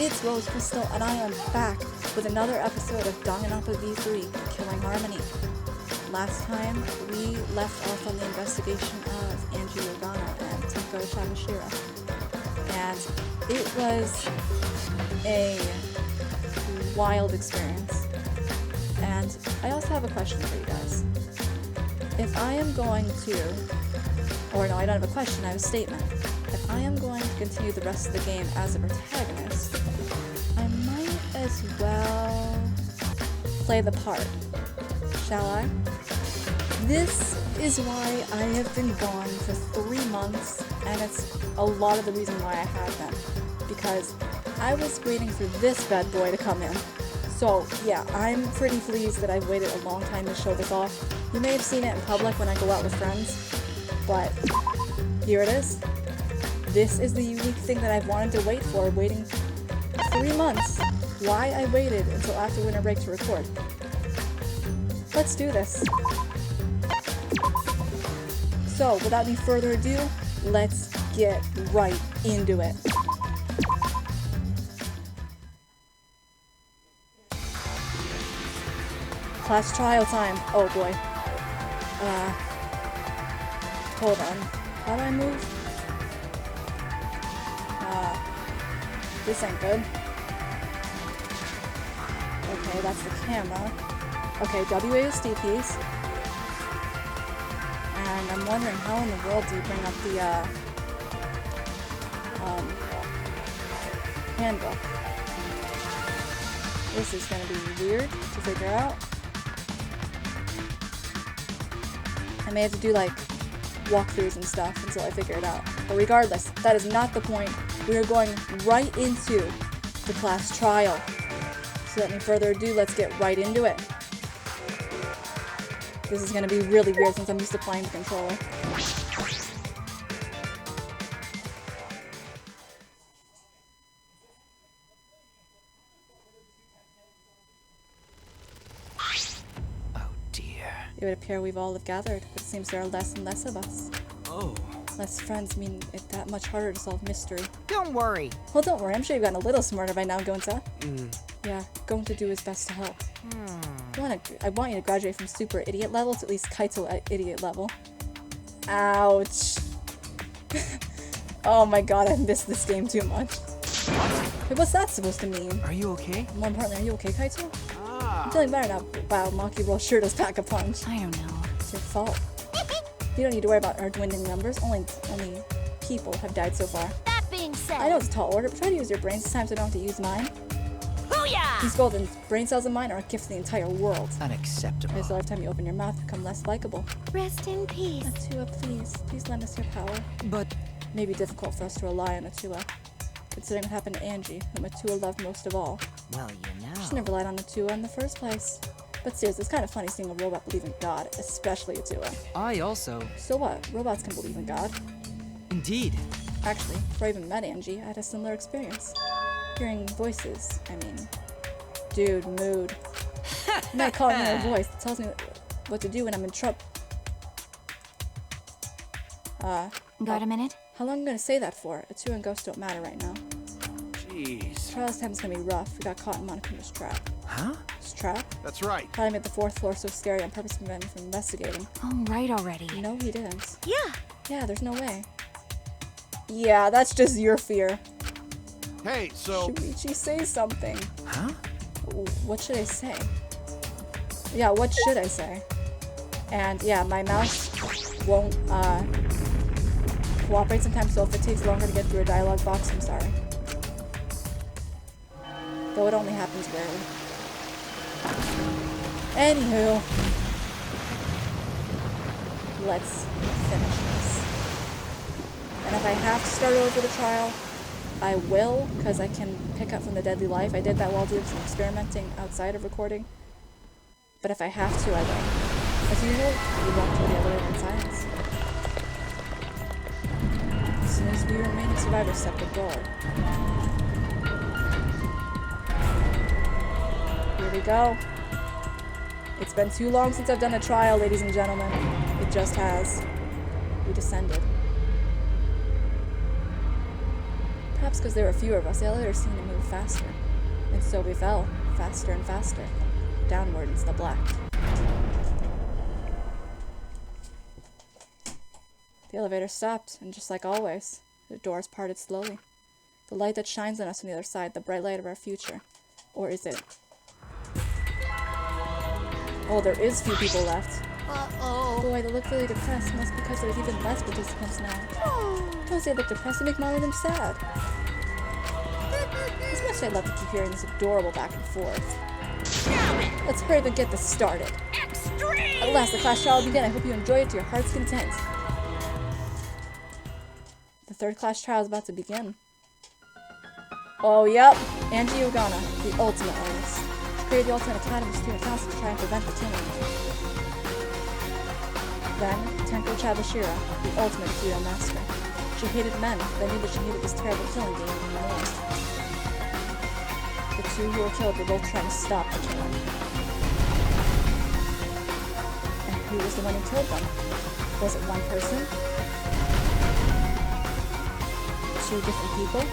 it's Rose Crystal, and I am back with another episode of Danganronpa V3, Killing Harmony. Last time, we left off on the investigation of Angie and Tenko Shamashira, and it was a wild experience. And I also have a question for you guys. If I am going to, or no, I don't have a question, I have a statement. If I am going to continue the rest of the game as a protagonist, I might as well play the part, shall I? This is why I have been gone for 3 months, and it's a lot of the reason why I have been, because I was waiting for this bad boy to come in. So yeah, I'm pretty pleased that I've waited a long time to show this off. You may have seen it in public when I go out with friends, but here it is. This is the unique thing that I've wanted to wait for, waiting 3 months. Why I waited until after winter break to record. Let's do this. So, without any further ado, let's get right into it. Class trial time. Oh boy. Hold on. How do I move? This ain't good. Okay, that's the camera. Okay, WASD keys. And I'm wondering how in the world do you bring up the, handbook? This is gonna be weird to figure out. I may have to do, like, walkthroughs and stuff until I figure it out. But regardless, that is not the point. We are going right into the class trial. So without any further ado, let's get right into it. This is going to be really weird since I'm used to playing the controller. Oh dear. It would appear we've all have gathered, but it seems there are less and less of us. Oh. Less friends mean it that much harder to solve mystery. Don't worry. Well, don't worry. I'm sure you've gotten a little smarter by now, Gonta. Yeah, going to do his best to help. I want you to graduate from super idiot level to at least Kaito idiot level. Ouch. Oh my god, I missed this game too much. Wait, what's that supposed to mean? Are you okay? More importantly, are you okay, Kaito? I'm feeling better now. Wow, Maki Roll sure does pack a punch. I don't know. It's your fault. You don't need to worry about our dwindling numbers. Only people have died so far. That being said, I know it's a tall order, but try to use your brains this time so I don't have to use mine. Booyah! These golden brain cells of mine are a gift to the entire world. Unacceptable. Every every time you open your mouth, you become less likable. Rest in peace. Atua, please lend us your power. But It may be difficult for us to rely on Atua, considering what happened to Angie, whom Atua loved most of all. well, you know. She never relied on Atua in the first place. But seriously, it's kind of funny seeing a robot believe in God, especially Atua. I also. So what? Robots can believe in God. Indeed. Actually, before I even met Angie, I had a similar experience. Hearing voices, Dude, mood. You might call it my voice. It tells me what to do when I'm in trouble. Got a minute? How long am I gonna say that for? Atua and Ghost don't matter right now. Jeez. Trial this time is gonna be rough. We got caught in Monokuma's trap. Huh? His trap? That's right. Probably made the 4th floor so scary on purpose to prevent me from investigating. Oh, right already. No, he didn't. Yeah. Yeah, there's no way. Yeah, that's just your fear. Hey, so Shuichi, say something. Huh? What should I say? Yeah, what should I say? And yeah, my mouse won't cooperate sometimes, so if it takes longer to get through a dialogue box, I'm sorry. Though it only happens rarely. Anywho, let's finish this. And if I have to start over the trial, I will, because I can pick up from the deadly life. I did that while doing some experimenting outside of recording. But if I have to, I will. As usual, we walk to the other way in silence. As soon as we remaining survivors step aboard. Here we go. It's been too long since I've done a trial, ladies and gentlemen. It just has. We descended. Perhaps because there were fewer of us, the elevator seemed to move faster. And so we fell, faster and faster, downward into the black. The elevator stopped, and just like always, the doors parted slowly. The light that shines on us from the other side, the bright light of our future. Or is it? Oh, there is few people left. Uh-oh. Boy, they look really depressed. Must be because there's even less participants now. Because they look depressed and make Mommy them sad. As much as I'd love to keep hearing this adorable back and forth. Let's hurry up and get this started. Extreme! At last, the class trial will begin. I hope you enjoy it to your heart's content. The third class trial is about to begin. Oh, yep. Angie Ogana, the ultimate artist. She created the Ultimate Academy Student Council to try and prevent the killing. Then, Tenko Chabashira, the ultimate judo master. She hated men, but knew that she hated this terrible killing game even more. The two who were killed were both trying to stop the killing. And who was the one who killed them? Was it one person? Two different people?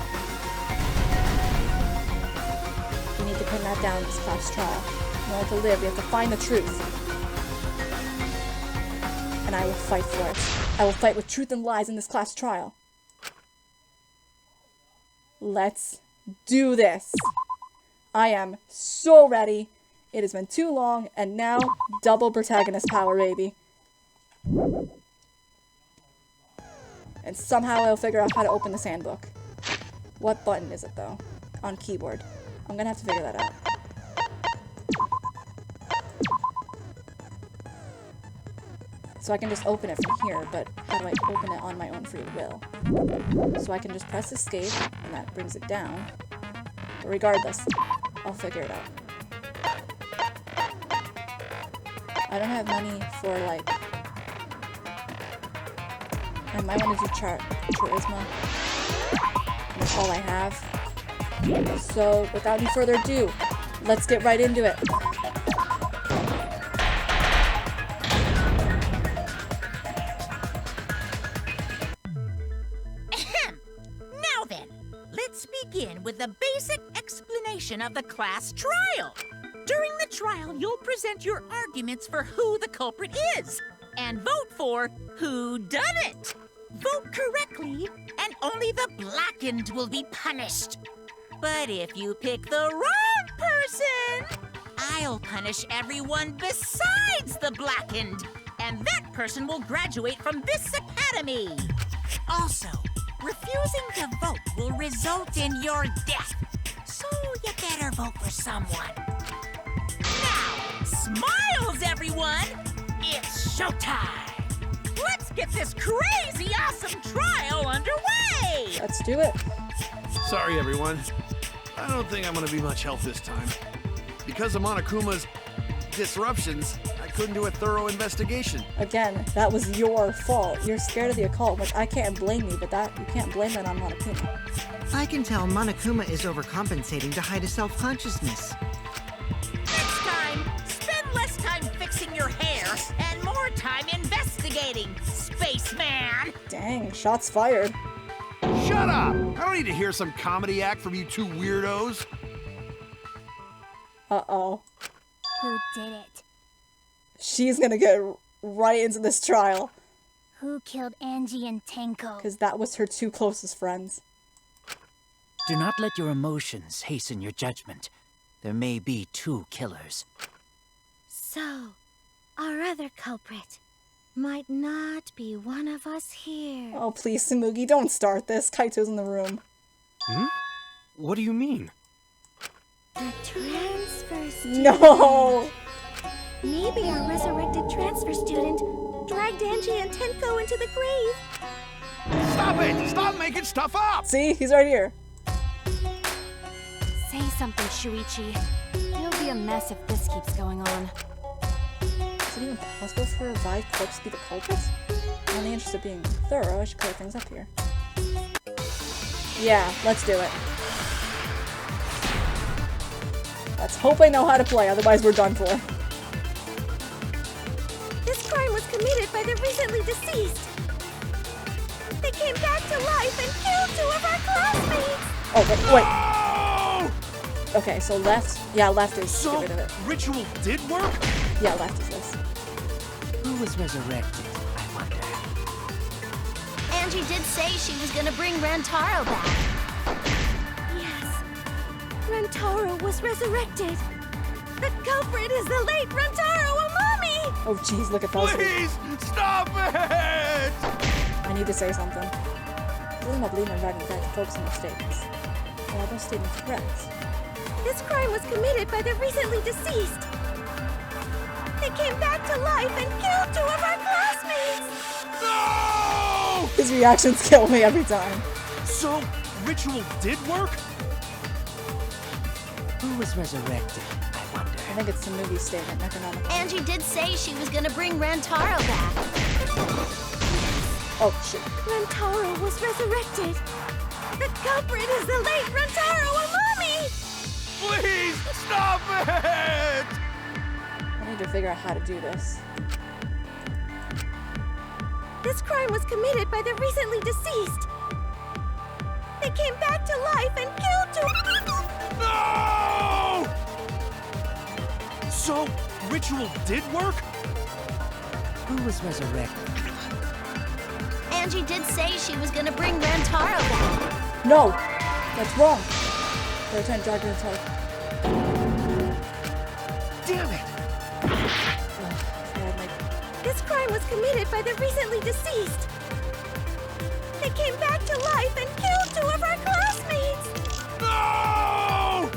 We need to pin that down in this class trial. In order to live, we have to find the truth. And I will fight for it. I will fight with truth and lies in this class trial. Let's do this. I am so ready. It has been too long, and now, double protagonist power, baby. And somehow I'll figure out how to open this handbook. What button is it, though? On keyboard. I'm gonna have to figure that out. So I can just open it from here, but how do I open it on my own free will? So I can just press escape, and that brings it down. But regardless, I'll figure it out. I don't have money for, like... I might want to do charisma. That's all I have. So, without any further ado, let's get right into it. Now then, let's begin with the basic explanation of the class trial. During the trial, you'll present your arguments for who the culprit is, and vote for who done it. Vote correctly, and only the blackened will be punished. But if you pick the wrong person, I'll punish everyone besides the blackened, and that person will graduate from this academy. Also, refusing to vote will result in your death, so you better vote for someone. Now, smiles, everyone! It's showtime! Let's get this crazy awesome trial underway! Let's do it. Sorry, everyone. I don't think I'm gonna be much help this time. Because of Monokuma's disruptions, I couldn't do a thorough investigation. Again, that was your fault. You're scared of the occult, which I can't blame you, but you can't blame that on Monokuma. I can tell Monokuma is overcompensating to hide his self-consciousness. Next time, spend less time fixing your hair and more time investigating, spaceman! Dang, shots fired. Shut up! I don't need to hear some comedy act from you two weirdos. Uh-oh. Who did it? She's gonna get right into this trial. Who killed Angie and Tenko? Because that was her two closest friends. Do not let your emotions hasten your judgment. There may be two killers. So, our other culprit might not be one of us here. Oh, please, Tsumugi, don't start this. Kaito's in the room. What do you mean? The transfer student. No! Maybe our resurrected transfer student dragged Angie and Tenko into the grave. Stop it! Stop making stuff up! See? He's right here. Say something, Shuichi. It'll be a mess if this keeps going on. Is it even possible for a revived corpse to be the culprit? In the interest of being thorough, I should clear things up here. Yeah, let's do it. Let's hope I know how to play, otherwise we're done for. This crime was committed by the recently deceased. They came back to life and killed two of our classmates. Oh, wait. No! Okay, so left. Yeah, left is So, get rid of it. ritual did work? Yeah, left is this. Who was resurrected, I wonder? Angie did say she was gonna bring Rantaro back. Yes. Rantaro was resurrected. The culprit is the late Rantaro Amami! Oh, jeez, look at those. Please, stop it! I need to say something. Really not believing in writing back to focus on their statements. Well, those statements are correct. This crime was committed by the recently deceased. They came back to life and killed 2 of our classmates! No! His reactions kill me every time. So, ritual did work? Who was resurrected, I wonder? I think it's the movie statement, Necronomicon. Angie did say she was gonna bring Rantaro back. Oh, shit. Rantaro was resurrected. The culprit is the late Rantaro Amami! Please, stop it! I need to figure out how to do this. This crime was committed by the recently deceased. They came back to life and killed 2. No! So, ritual did work? Who was resurrected? Angie did say she was gonna bring Rantaro back. No! That's wrong. They're trying to drag her into Damn it! This crime was committed by the recently deceased. They came back to life and killed 2 of our classmates. No!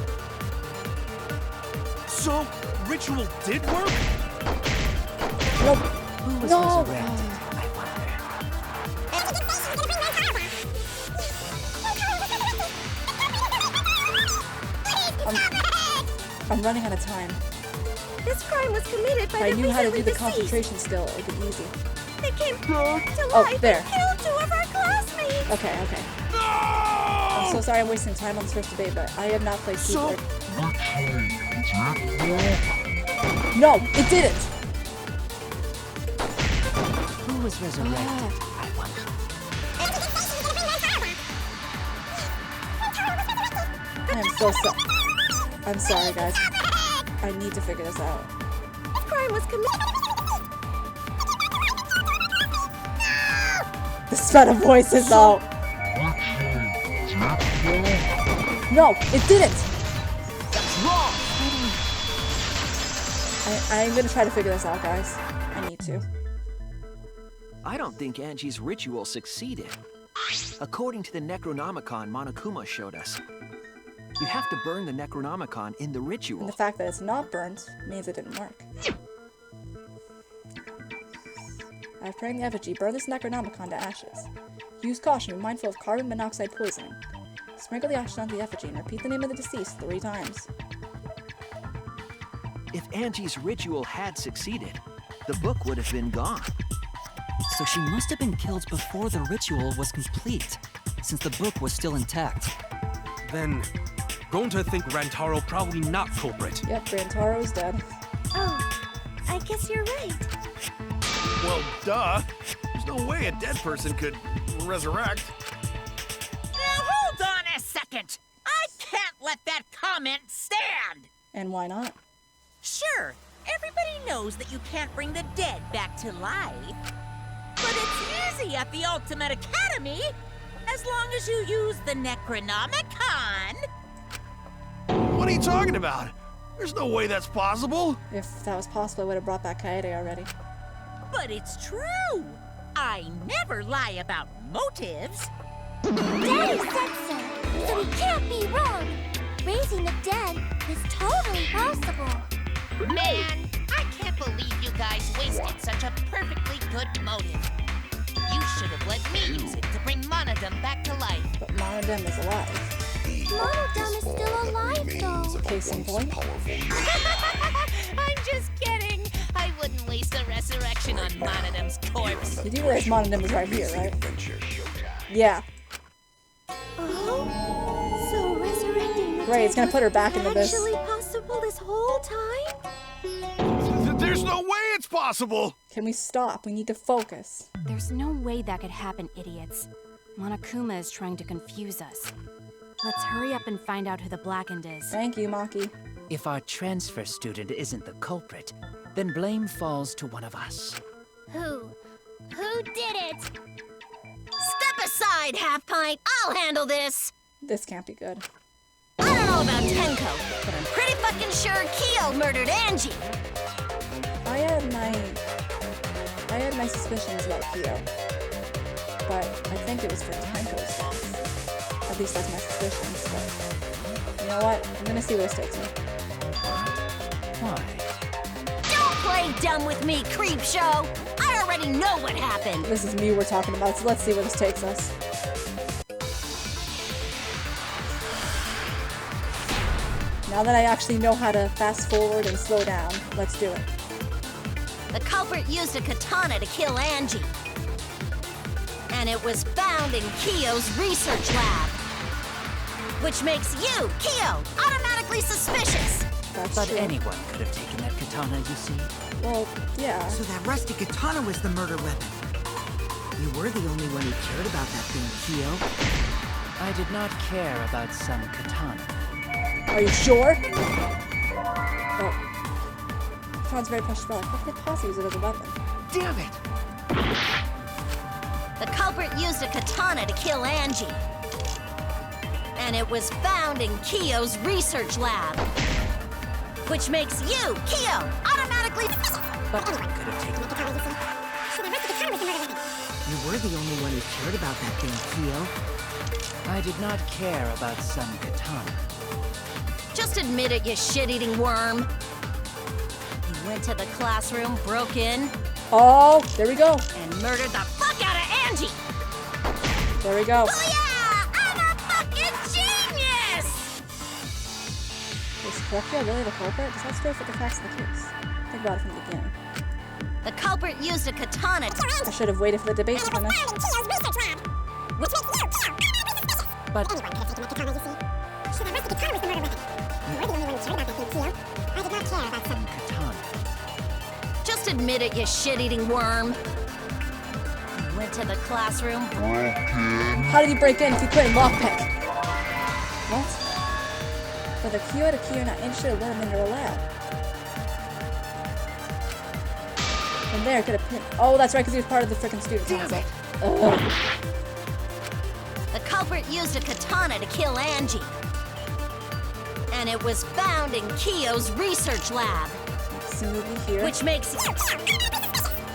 So, ritual did work? Nope. Who was No. resurrected, I wonder? I'm running out of time. This crime was committed by If I the knew how to do recently the deceased. concentration still, it'd be easy. They came back to Oh, life there. and killed 2 of our classmates. Okay. No! I'm so sorry I'm wasting time on this first debate, but I have not played So, keyboard. No, it didn't! Who was resurrected, I wonder? I am so sorry. I'm sorry, guys. I need to figure this out. This crime was committed. The spread of voices out. No, it didn't! That's wrong! I'm gonna try to figure this out, guys. I need to. I don't think Angie's ritual succeeded. According to the Necronomicon Monokuma showed us, you have to burn the Necronomicon in the And ritual. the fact that it's not burnt means it didn't work. I've prayed the effigy. Burn this Necronomicon to ashes. Use caution. Be mindful of carbon monoxide poisoning. Sprinkle the ashes onto the effigy and repeat the name of the deceased 3 times. If Angie's ritual had succeeded, the book would have been gone. So she must have been killed before the ritual was complete, since the book was still intact. Then, going to think Rantaro probably not culprit. Yep, Rantaro's dead. Oh, I guess you're right. Well, duh. There's no way a dead person could resurrect. Now hold on a second. I can't let that comment stand. And why not? Sure, everybody knows that you can't bring the dead back to life. But it's easy at the Ultimate Academy, as long as you use the Necronomicon. What are you talking about? There's no way that's possible. If that was possible, I would have brought back Kaede already. But it's true. I never lie about motives. Daddy said so, so he can't be wrong. Raising the dead is totally possible. Man, I can't believe you guys wasted such a perfectly good motive. You should have let me use it to bring Monodum back to life. But Monodem is alive. Monodum is still alive, though. Case in point. I'm just kidding. I wouldn't waste a resurrection on Monodum's corpse. You do realize Monodem is right here, right? Yeah. Oh, so resurrecting the Great, it's dead gonna put her was back into this. Actually possible this whole time? There's no way it's possible. Can we stop? We need to focus. There's no way that could happen, idiots. Monokuma is trying to confuse us. Let's hurry up and find out who the Blackened is. Thank you, Maki. If our transfer student isn't the culprit, then blame falls to one of us. Who did it? Step aside, Half Pint. I'll handle this. This can't be good. I don't know about Tenko, but I'm pretty fucking sure Kyo murdered Angie. I had my suspicions about Kyo, but I think it was for Tenko's death. At least that's my suspicions, but you know what? I'm gonna see where this takes me. Why? Don't play dumb with me, creep show. I already know what happened. This is me we're talking about, so let's see where this takes us. Now that I actually know how to fast forward and slow down, let's do it. The culprit used a katana to kill Angie. And it was found in Kyo's research lab. Which makes you, Kyo, automatically suspicious. But anyone could have taken that katana, you see. Well, yeah. So that rusty katana was the murder weapon. You were the only one who cared about that thing, Kyo. I did not care about some katana. Are you sure? Oh. Sounds very precious relic. How could they possibly use it as a weapon? Damn it! The culprit used a katana to kill Angie. And it was found in Kyo's research lab. Which makes you, Kyo, automatically... But I could have taken You were the only one who cared about that thing, Kyo. I did not care about some katana. Just admit it, you shit-eating worm. You went to the classroom, broke in... Oh, there we go. And murdered the fuck out of Angie! There we go. Booyah! I'm a fucking genius! Is Scorpio really the culprit? Does that square fit the facts of the case? Think about it from the beginning. The culprit used a katana to... I should have waited for the debate to finish. But... Katana. Just admit it, you shit-eating worm. You went to the classroom... How did you break in if you couldn't lockpick? What? Whether Kyo or Kyo not interested, let him into her lab. And there, could have pinned. Oh, that's right, because he was part of the frickin' student council. Ugh. The culprit used a katana to kill Angie. And it was found in Kyo's research lab. Movie here. Which makes...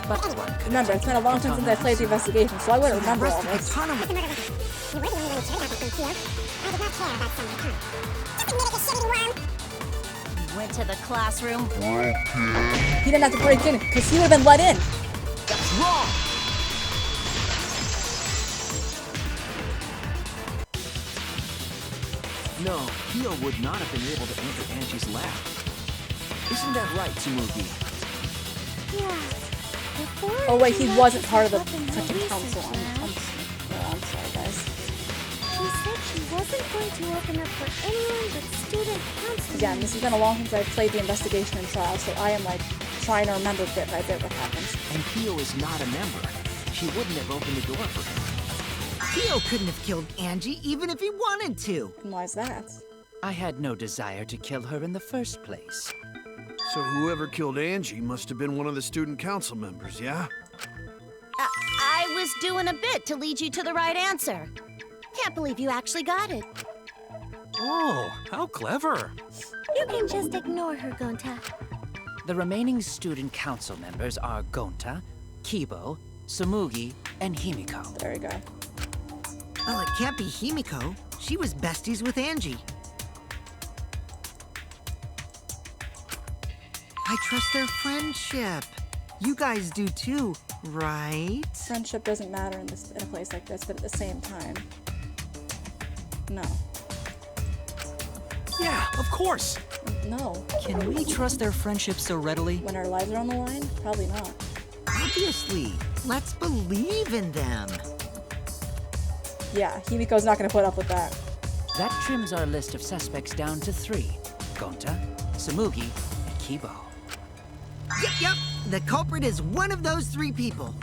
But remember, it's been a long time since I played the investigation, so I wouldn't remember all this. He went to the classroom. He didn't have to break in, because he would have been let in. That's wrong! No, Kyo would not have been able to enter Angie's lab. Isn't that right, Tsumugi? Yeah. Oh wait, he wasn't part of the frickin' council. I'm sorry, guys. She said she wasn't going to open up for anyone but student council. Again, this has been a long time since I've played the investigation and trial, so I am like trying to remember bit by bit what happens. And Kyo is not a member. She wouldn't have opened the door for him. Kyo couldn't have killed Angie even if he wanted to. And why is that? I had no desire to kill her in the first place. So whoever killed Angie must have been one of the student council members, yeah? I was doing a bit to lead you to the right answer. Can't believe you actually got it. Oh, how clever. You can just ignore her, Gonta. The remaining student council members are Gonta, Kibo, Tsumugi, and Himiko. There we go. Well, it can't be Himiko. She was besties with Angie. I trust their friendship. You guys do too, right? Friendship doesn't matter in a place like this, but at the same time, no. Yeah, of course. No. Can we trust their friendship so readily? When our lives are on the line? Probably not. Obviously. Let's believe in them. Yeah, Himiko's not gonna put up with that. That trims our list of suspects down to 3. Gonta, Tsumugi, and Kibo. Yep. The culprit is one of those 3 people.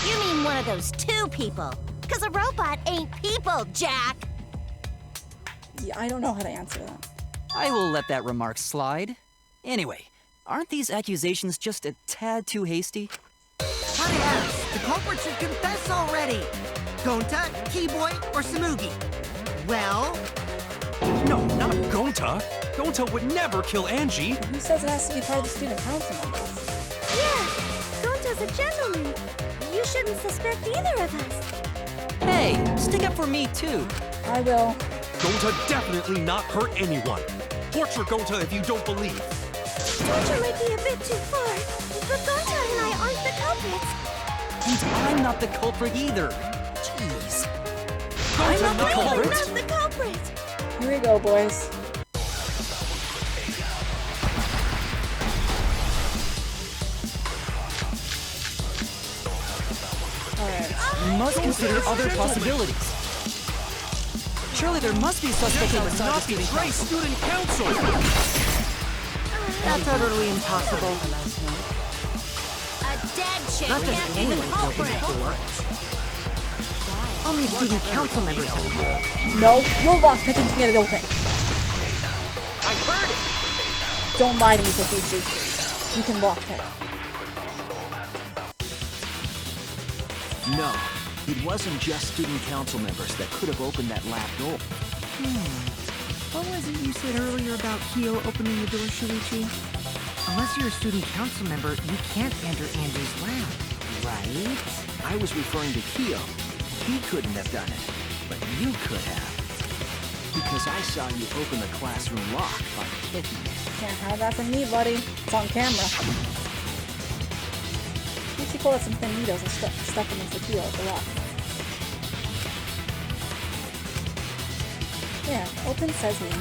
You mean one of those 2 people? Because a robot ain't people, Jack. Yeah, I don't know how to answer that. I will let that remark slide. Anyway, aren't these accusations just a tad too hasty? Hot ass! The culprit should confess already! Gonta, Keyboy, or Samugi? Well... No, not Gonta. Gonta would never kill Angie. Who says it has to be part of the student council members? Yeah, Gonta's a gentleman. You shouldn't suspect either of us. Hey, stick up for me too. I will. Gonta definitely not hurt anyone. Torture Gonta if you don't believe. Torture might be a bit too far, but Gonta and I aren't the culprits. And I'm not the culprit either. Jeez. Gonta not the I'm culprit. not the culprit. Here we go, boys. Alright. We must consider other possibilities. Surely there must be suspects outside the student council. Student council. That's utterly impossible. A dead chick Not just can't be the anyone can open that culprit. door. Only student council members can. No, you're lockpicking to get it open. I heard it! Don't lie to me, Kokichi. You can lockpick. No, it wasn't just student council members that could have opened that lab door. What was it you said earlier about Kyo opening the door, Shuichi? Unless you're a student council member, you can't enter Angie's lab, right? I was referring to Kyo. He couldn't have done it, but you could have. Because I saw you open the classroom lock by picking it. Can't have that from me, buddy. It's on camera. You should pull out some thin needles and stuff them into the keel at the lock. Yeah, open sesame.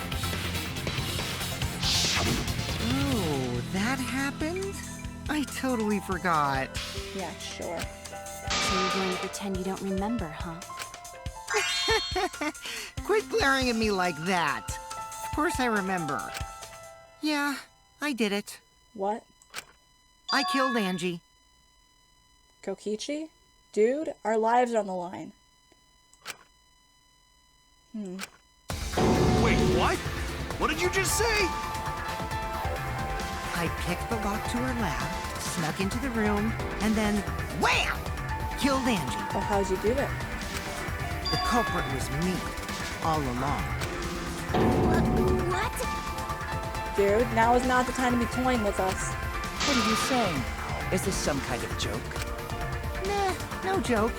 Oh, that happened? I totally forgot. Yeah, sure. So you're going to pretend you don't remember, huh? Quit glaring at me like that. Of course I remember. Yeah, I did it. What? I killed Angie. Kokichi? Dude, our lives are on the line. Wait, what? What did you just say? I picked the lock to her lab, snuck into the room, and then wham! Killed Angie. Well, how'd you do it? The culprit was me, all along. What? Dude, now is not the time to be toying with us. What are you saying? Is this some kind of joke? Nah, no joke.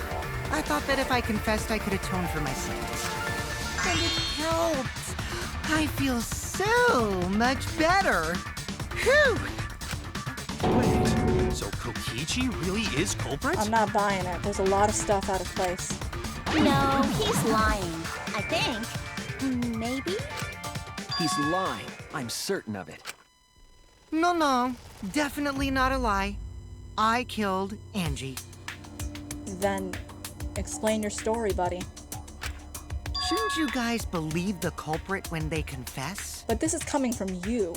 I thought that if I confessed, I could atone for my sins. And it helped. I feel so much better. Whew! Wait, so Kokichi really is culprit? I'm not buying it. There's a lot of stuff out of place. No, he's lying. I think. Maybe? He's lying. I'm certain of it. No, definitely not a lie. I killed Angie. Then, explain your story, buddy. Shouldn't you guys believe the culprit when they confess? But this is coming from you,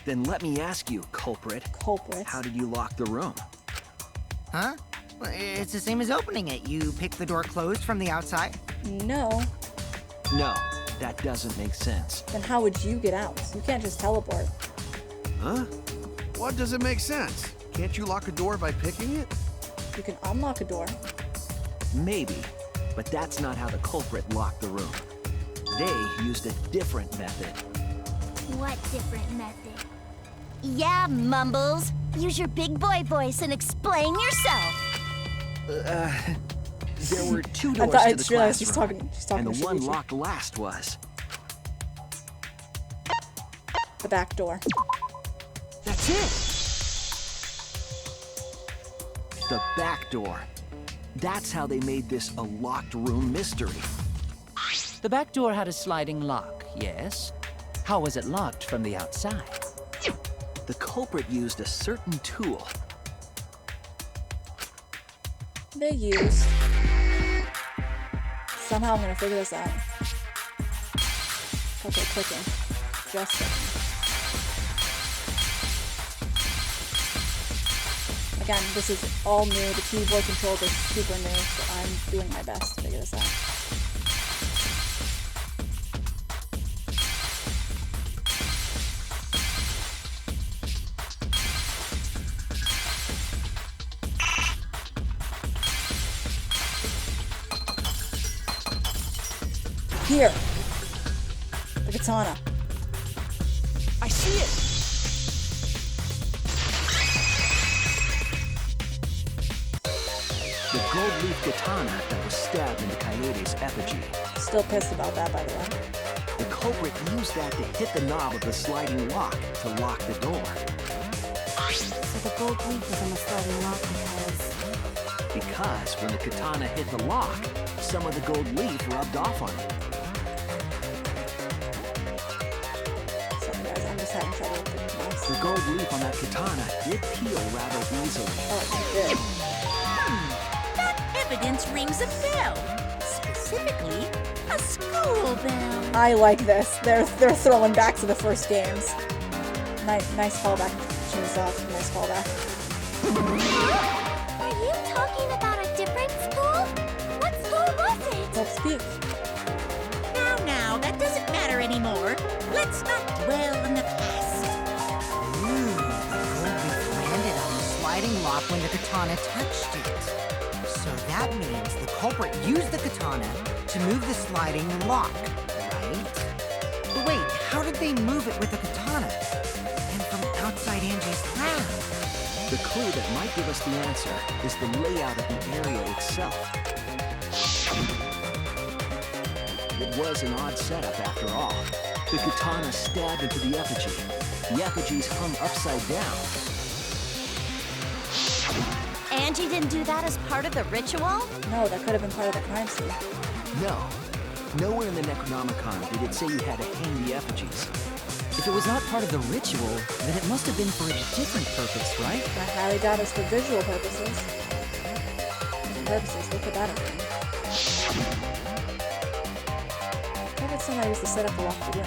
Then let me ask you, culprit. culprit. How did you lock the room? Huh? Well, it's the same as opening it. You pick the door closed from the outside. No. No, that doesn't make sense. Then how would you get out? You can't just teleport. Huh? What does it make sense? Can't you lock a door by picking it? You can unlock a door. Maybe, but that's not how the culprit locked the room. They used a different method. What different method? Yeah, Mumbles. Use your big boy voice and explain yourself. There were two I doors thought I to the just realized she's classroom, talking. She's talking and to the one Shuichi. locked last was. The back door. That's it! The back door. That's how they made this a locked room mystery. The back door had a sliding lock, yes? How was it locked from the outside? The culprit used a certain tool. They used. Somehow I'm gonna figure this out. Okay, clicking. Just clicking. Again, this is all new. The keyboard controls are super new, so I'm doing my best to figure this out. Here. The katana. I see it! The gold leaf katana that was stabbed into Kaede's effigy. Still pissed about that, by the way. The culprit used that to hit the knob of the sliding lock to lock the door. So the gold leaf was on the sliding lock Because when the katana hit the lock, some of the gold leaf rubbed off on it. Sorry guys, I'm just having trouble with the mouse. The gold leaf on that katana did peel rather easily. Oh, it did. That evidence rings a bell. Specifically, a school bell. I like this. They're throwing back to the first games. Nice callback, Chunsoft. Nice callback. Are you talking about a different school? What school was it? Don't speak. Now, that doesn't matter anymore. Let's not dwell in the past. Ooh, the gold leaf landed on the sliding lock when the katana touched it. So that means the culprit used the katana to move the sliding lock, right? But wait, how did they move it with the katana? And from outside Angie's lab? The clue that might give us the answer is the layout of the area itself. It was an odd setup after all. The katana stabbed into the effigy. The effigies hung upside down. Angie didn't do that as part of the ritual? No, that could have been part of the crime scene. No. Nowhere in the Necronomicon did it say you had to hang the effigies. If it was not part of the ritual, then it must have been for a different purpose, right? I highly doubt it's for visual purposes. Visual purposes, what could that have been? What would somebody use to set up a lock the room?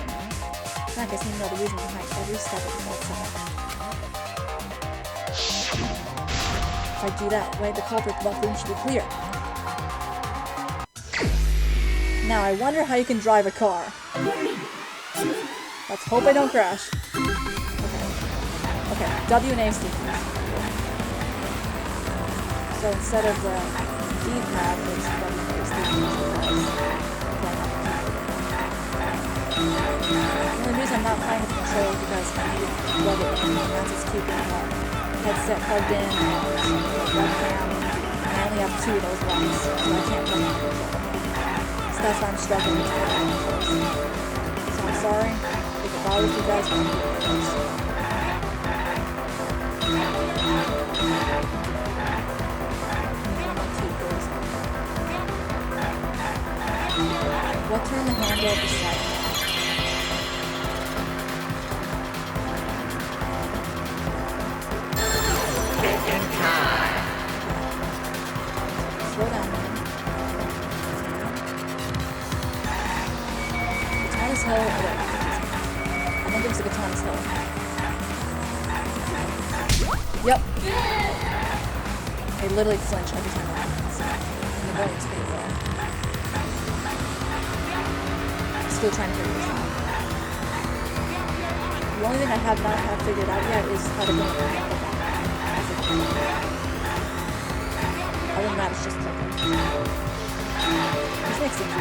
I guess you know the reason behind every step of that setup. If I do that, right, the culprit lock room should be clear. Now I wonder how you can drive a car. Let's hope I don't crash. Okay, W and A sequence. So instead of the D-pad, it's W and A sequence. The only reason I'm not playing with the controls because I need to plug it in, and that's just keeping the headset plugged in, webcam. I only have 2 of those ones, so I can't plug it in. So that's why I'm struggling with it. So I'm sorry. If it bothers you guys, I'm doing this. What turned the handle of the slide? Slow down, man. Katana's hell. I think it was the katana's hell. Yep. I literally flinch every time it happens. And the volume's pretty low. I'm still trying to figure this out. The only thing I have not figured out yet is how to go in the back. Other than that, it's just clicking. This makes things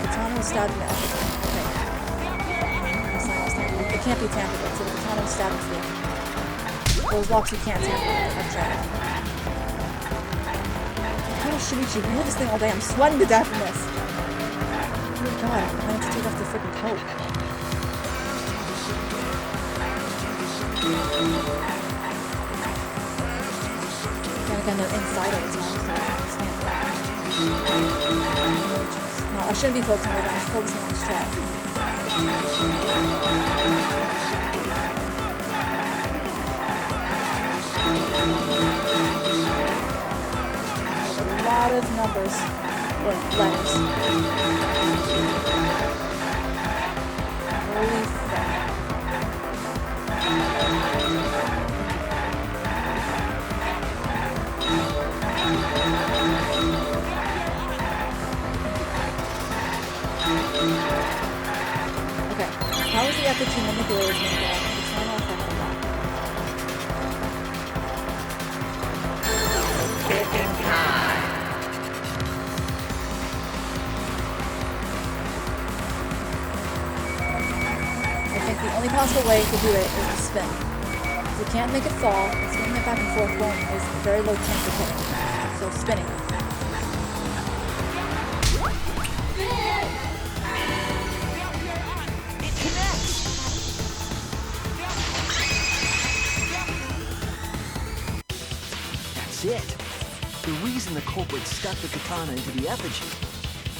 katana was stabbed in the effigy. Okay. It can't be tampered with, so the katana was stabbed in the effigy. Those locks you can't tamper with. I've tried. How does Shinichi hold this thing all day? I'm sweating to death in this. Oh god, I have to take off the freaking coat. And again, the inside of it is not so I understand that. No, I shouldn't be focusing on it. I'm focusing on this track. A lot of numbers or letters. Holy fuck. Okay, how is the effigy manipulated to make the final effect of that? I think the only possible way to do it is to spin. If you can't make it fall, spinning it back and forth won't is a very low chance of hitting. So spinning. It. The reason the culprit stuck the katana into the effigy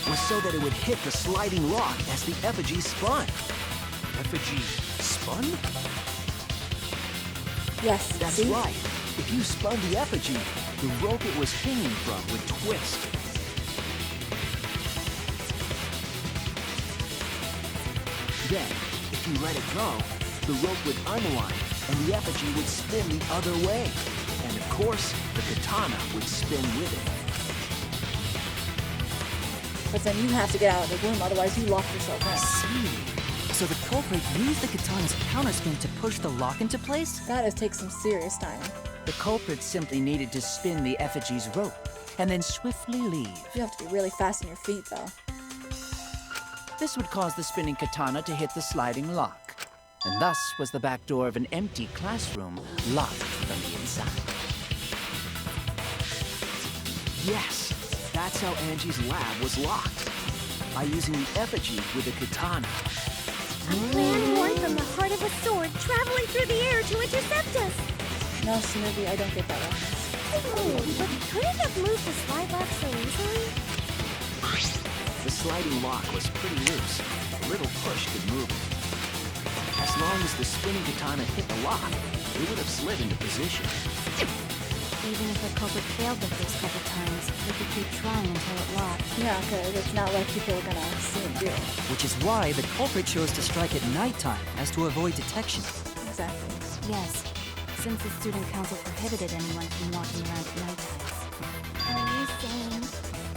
was so that it would hit the sliding lock as the effigy spun. Effigy spun? Yes, That's see? right. If you spun the effigy, the rope it was hanging from would twist. Then, if you let it go, the rope would unwind and the effigy would spin the other way. And of course, the katana would spin with it. But then you have to get out of the room, otherwise you lock yourself in. See. So the culprit used the katana's counterspin to push the lock into place? That takes some serious timing. The culprit simply needed to spin the effigy's rope and then swiftly leave. You have to be really fast on your feet, though. This would cause the spinning katana to hit the sliding lock. And thus was the back door of an empty classroom locked from the inside. Yes, that's how Angie's lab was locked. By using the effigy with a katana. A plan born from the heart of a sword traveling through the air to intercept us. No, Smoothie, I don't get that reference. Oh, but could it have moved the slide lock so easily? The sliding lock was pretty loose. A little push could move it. As long as the spinning katana hit the lock, it would have slid into position. Even if the culprit failed the first couple times, we could keep trying until it locked. Yeah, because it's not like people are gonna see him do it. Which is why the culprit chose to strike at nighttime, as to avoid detection. Exactly. Yes, since the student council prohibited anyone from walking around at night times. Are you saying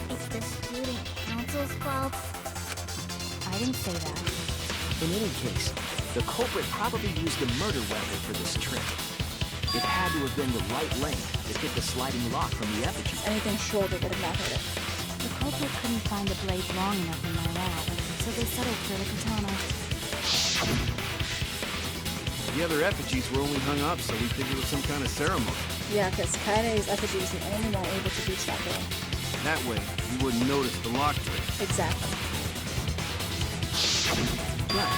it's the student council's fault? I didn't say that. In any case, the culprit probably used the murder weapon for this trick. It had to have been the right length to hit the sliding lock from the effigy. Anything shorter would have not hit it. The culprit couldn't find the blade long enough in my lab, so they settled for the katana. The other effigies were only hung up, so we figured it was some kind of ceremony. Yeah, because Kaide's effigy is the only one able to reach that door. That way, you wouldn't notice the lock trick. Exactly. Right.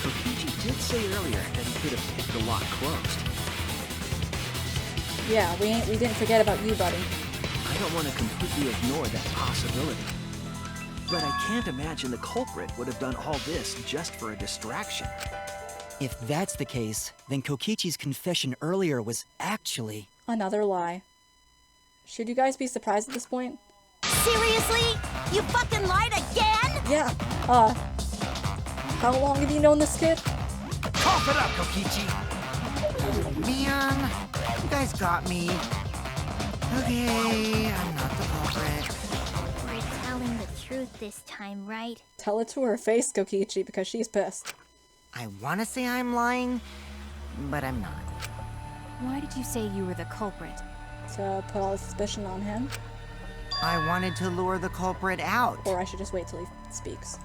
Kokichi did say earlier that he could have picked the lock closed. Yeah, we didn't forget about you, buddy. I don't want to completely ignore that possibility. But I can't imagine the culprit would have done all this just for a distraction. If that's the case, then Kokichi's confession earlier was actually... Another lie. Should you guys be surprised at this point? Seriously? You fucking lied again? Yeah. How long have you known this kid? Cough it up, Kokichi! Man, you guys got me. Okay, I'm not the culprit. We're telling the truth this time, right? Tell it to her face, Kokichi, because she's pissed. I want to say I'm lying, but I'm not. Why did you say you were the culprit? To put all the suspicion on him? I wanted to lure the culprit out. Or I should just wait till he speaks.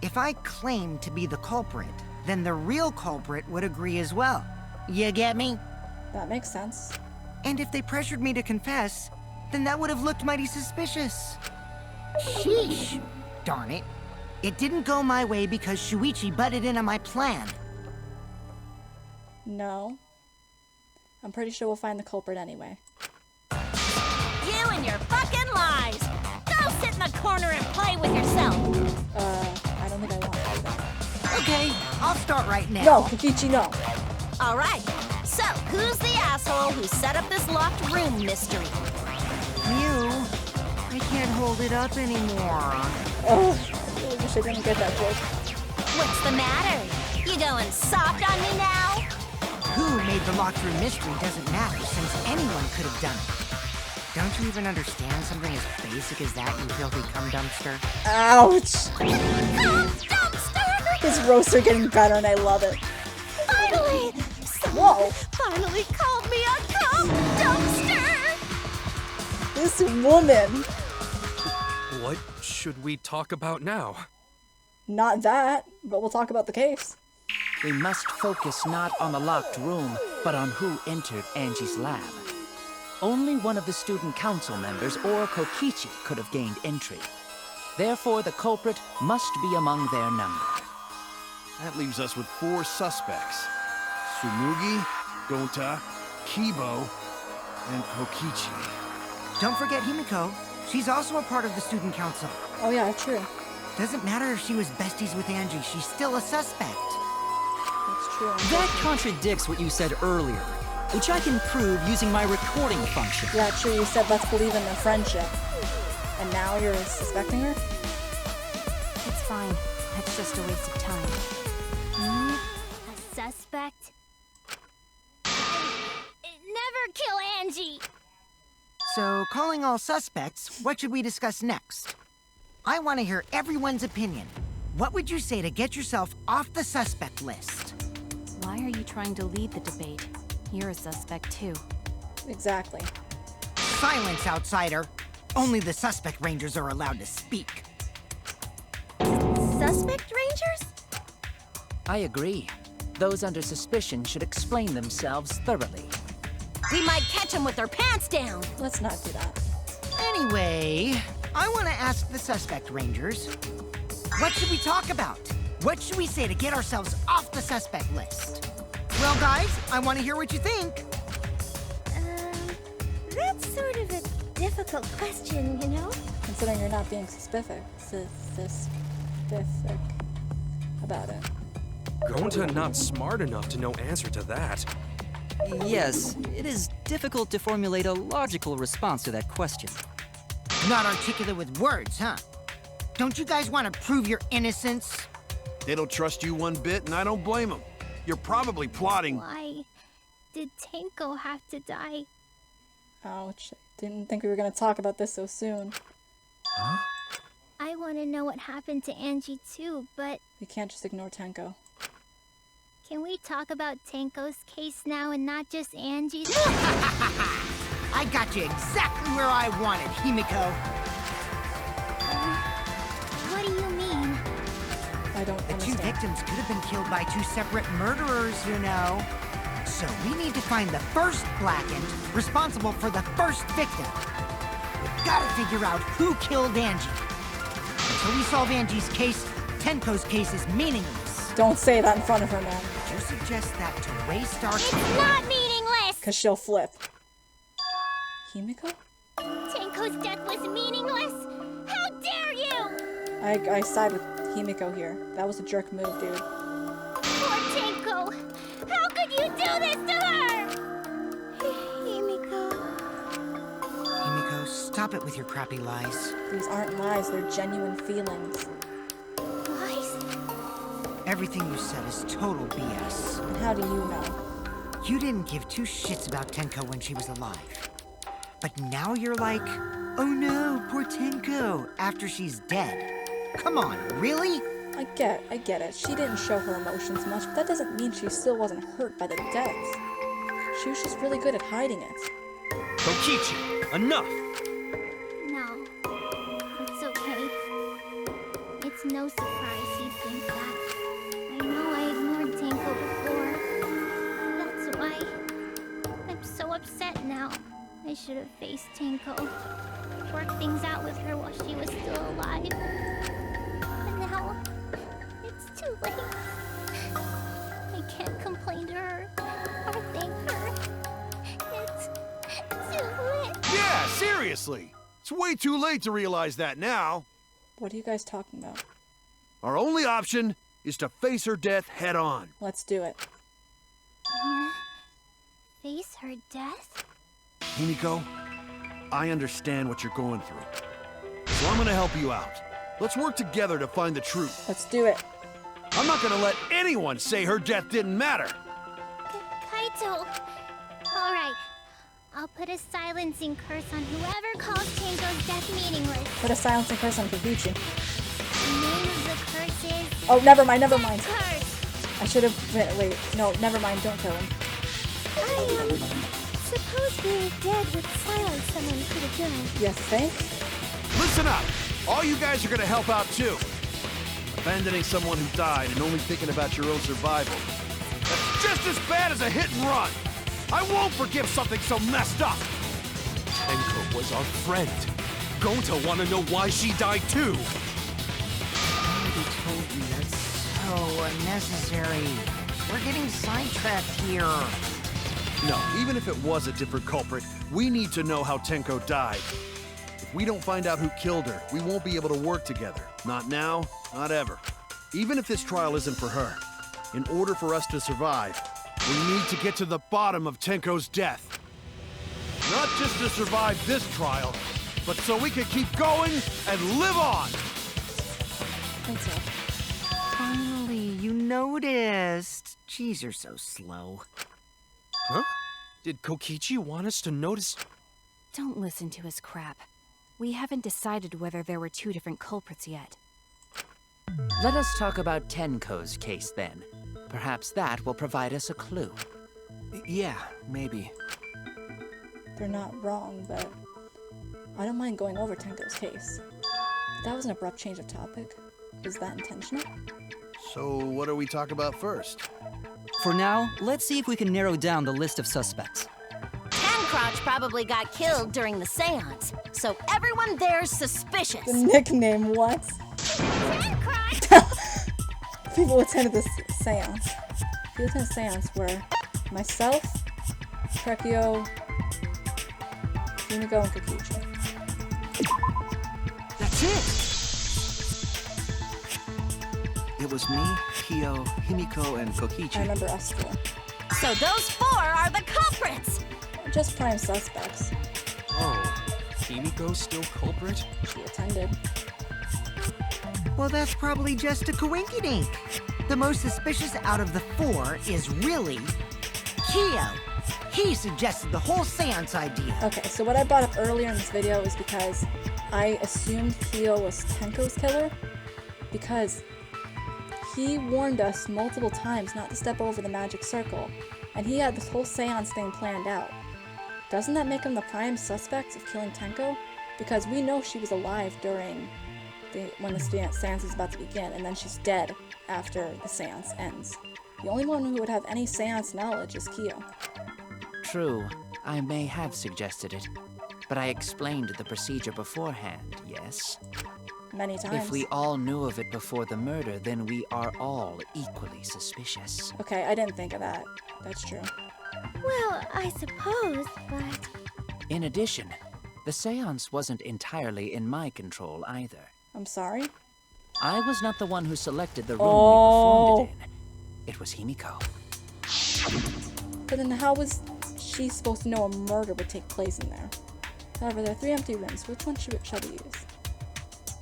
If I claim to be the culprit, then the real culprit would agree as well. You get me? That makes sense. And if they pressured me to confess, then that would have looked mighty suspicious. Sheesh. Darn it. It didn't go my way because Shuichi butted in on my plan. No. I'm pretty sure we'll find the culprit anyway. You and your fucking lies! sit in the corner and play with yourself. I don't think I want to do that. Okay, I'll start right now. No, Kokichi, no. All right. So, who's the asshole who set up this locked room mystery? You, I can't hold it up anymore. Oh, I really wish I didn't get that joke. What's the matter? You going soft on me now? Who made the locked room mystery doesn't matter, since anyone could have done it. Don't you even understand something as basic as that, you filthy cum dumpster? Ouch! Cum dumpster! His roasts are getting better and I love it. Finally! Someone Whoa! finally called me a cum dumpster! This woman! What should we talk about now? Not that, but we'll talk about the case. We must focus not on the locked room, but on who entered Angie's lab. Only one of the student council members or Kokichi could have gained entry. Therefore, the culprit must be among their number. That leaves us with 4 suspects. Tsumugi, Gonta, Kibo, and Kokichi. Don't forget Himiko. She's also a part of the student council. Oh yeah, true. Doesn't matter if she was besties with Angie, she's still a suspect. That's true. That contradicts what you said earlier, which I can prove using my recording function. Yeah, true. You said let's believe in their friendship. And now you're suspecting her? It's fine. That's just a waste of time. A suspect? Never kill Angie! So, calling all suspects, what should we discuss next? I want to hear everyone's opinion. What would you say to get yourself off the suspect list? Why are you trying to lead the debate? You're a suspect too. Exactly. Silence, outsider. Only the suspect rangers are allowed to speak. Suspect rangers? I agree. Those under suspicion should explain themselves thoroughly. We might catch them with their pants down! Let's not do that. Anyway, I want to ask the suspect rangers, what should we talk about? What should we say to get ourselves off the suspect list? Well, guys, I want to hear what you think. That's sort of a difficult question, you know? Considering you're not being specific about it. Gonta not smart enough to know answer to that. Yes, it is difficult to formulate a logical response to that question. Not articulate with words, huh? Don't you guys want to prove your innocence? They don't trust you one bit, and I don't blame them. You're probably plotting. Why did Tenko have to die? Ouch. Didn't think we were gonna talk about this so soon. Huh? I want to know what happened to Angie too, but We can't just ignore Tenko. can we talk about Tenko's case now and not just Angie's? I got you exactly where I wanted, Himiko. What do you mean? I don't The 2 understand. victims could have been killed by 2 separate murderers, you know. So we need to find the first Blackened responsible for the first victim. We've got to figure out who killed Angie. Until we solve Angie's case, Tenko's case is meaningless. Don't say that in front of her, man. Would you suggest that to waste our It's time? not meaningless! Cause she'll flip. Himiko? Tenko's death was meaningless? How dare you! I side with Himiko here. That was a jerk move, dude. Poor Tenko! How could you do this to her? Himiko... Himiko, stop it with your crappy lies. These aren't lies, they're genuine feelings. Lies? Everything you said is total BS. And how do you know? You didn't give 2 shits about Tenko when she was alive. But now you're like, oh no, poor Tenko, after she's dead. Come on, really? I get it. She didn't show her emotions much, but that doesn't mean she still wasn't hurt by the deaths. She was just really good at hiding it. Kokichi, enough! No. It's okay. It's no surprise you think that. I know I ignored Tenko before. That's why I'm so upset now. I should have faced Tenko. Worked things out with her while she was still alive. But now, it's too late. I can't complain to her or thank her. It's too late. Yeah, seriously. It's way too late to realize that now. What are you guys talking about? Our only option is to face her death head on. Let's do it. Face her death? Himiko, I understand what you're going through. So I'm gonna help you out. Let's work together to find the truth. Let's do it. I'm not gonna let anyone say her death didn't matter. Kaito! Alright. I'll put a silencing curse on whoever calls Tenko's death meaningless. Put a silencing curse on Kokichi. The name of the curse is... Oh, never mind. Curse! I should have... Wait, no, never mind. Don't kill him. Suppose being dead would silence someone pretty good. You think? Listen up! All you guys are gonna help out too. Abandoning someone who died and only thinking about your own survival. That's just as bad as a hit and run! I won't forgive something so messed up! Tenko was our friend. Gonta wanna know why she died too. I already told you that's so unnecessary. We're getting sidetracked here. No, even if it was a different culprit, we need to know how Tenko died. If we don't find out who killed her, we won't be able to work together. Not now, not ever. Even if this trial isn't for her, in order for us to survive, we need to get to the bottom of Tenko's death. Not just to survive this trial, but so we can keep going and live on! Thanks, Al. Finally, you noticed. Jeez, you're so slow. Huh? Did Kokichi want us to notice? Don't listen to his crap. We haven't decided whether there were two different culprits yet. Let us talk about Tenko's case then. Perhaps that will provide us a clue. Yeah, maybe. They're not wrong, but I don't mind going over Tenko's case. That was an abrupt change of topic. Is that intentional? So what do we talk about first? For now, let's see if we can narrow down the list of suspects. Tancrotch probably got killed during the seance, so everyone there's suspicious. The nickname, what? Tancrotch! People attended this seance. People attended the seance were myself, Trekio, Unigo, and Kokichi. That's it! It was me, Kyo, Himiko, and Kokichi. I remember us four. So those four are the culprits! Just prime suspects. Oh, Himiko's still culprit? She attended. Well, that's probably just a coinkydink. The most suspicious out of the four is really Kyo. He suggested the whole seance idea. Okay, so what I brought up earlier in this video is because I assumed Kyo was Tenko's killer, because he warned us multiple times not to step over the magic circle, and he had this whole seance thing planned out. Doesn't that make him the prime suspect of killing Tenko? Because we know she was alive during when the seance is about to begin, and then she's dead after the seance ends. The only one who would have any seance knowledge is Kyo. True, I may have suggested it, but I explained the procedure beforehand, yes? Many times. If we all knew of it before the murder, then we are all equally suspicious. Okay, I didn't think of that. That's true. Well, I suppose, but... In addition, the seance wasn't entirely in my control either. I'm sorry? I was not the one who selected the room we performed it in. It was Himiko. But then how was she supposed to know a murder would take place in there? However, there are 3 empty rooms. Which one shall we use?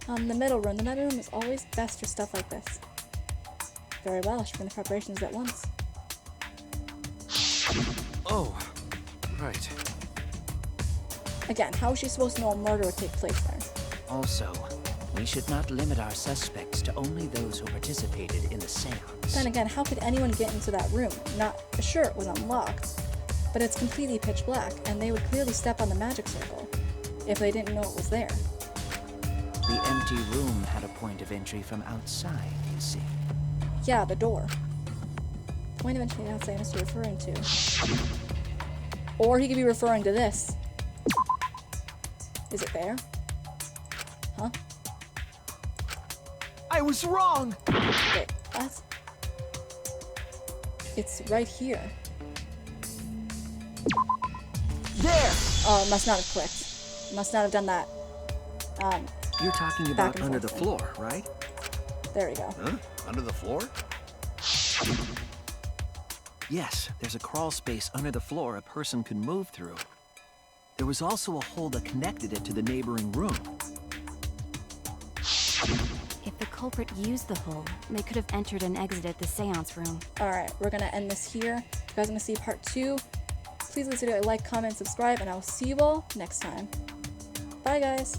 The middle room. The middle room is always best for stuff like this. Very well, I should begin the preparations at once. Oh, right. Again, how is she supposed to know a murder would take place there? Also, we should not limit our suspects to only those who participated in the seance. Then again, how could anyone get into that room? Not sure it was unlocked, but it's completely pitch black, and they would clearly step on the magic circle if they didn't know it was there. The empty room had a point of entry from outside, you see. Yeah, the door. Point of entry outside is referring to. Or he could be referring to this. Is it there? Huh? I was wrong! Wait, what? It's right here. There! Oh, it must not have clicked. Must not have done that You're talking back about and under the forth. floor, right? There we go. Huh? Under the floor? Yes, there's a crawl space under the floor a person could move through. There was also a hole that connected it to the neighboring room. If the culprit used the hole, they could have entered and exited the seance room. Alright, we're gonna end this here. If you guys want to see part 2, please leave this video a like, comment, subscribe, and I will see you all next time. Bye, guys.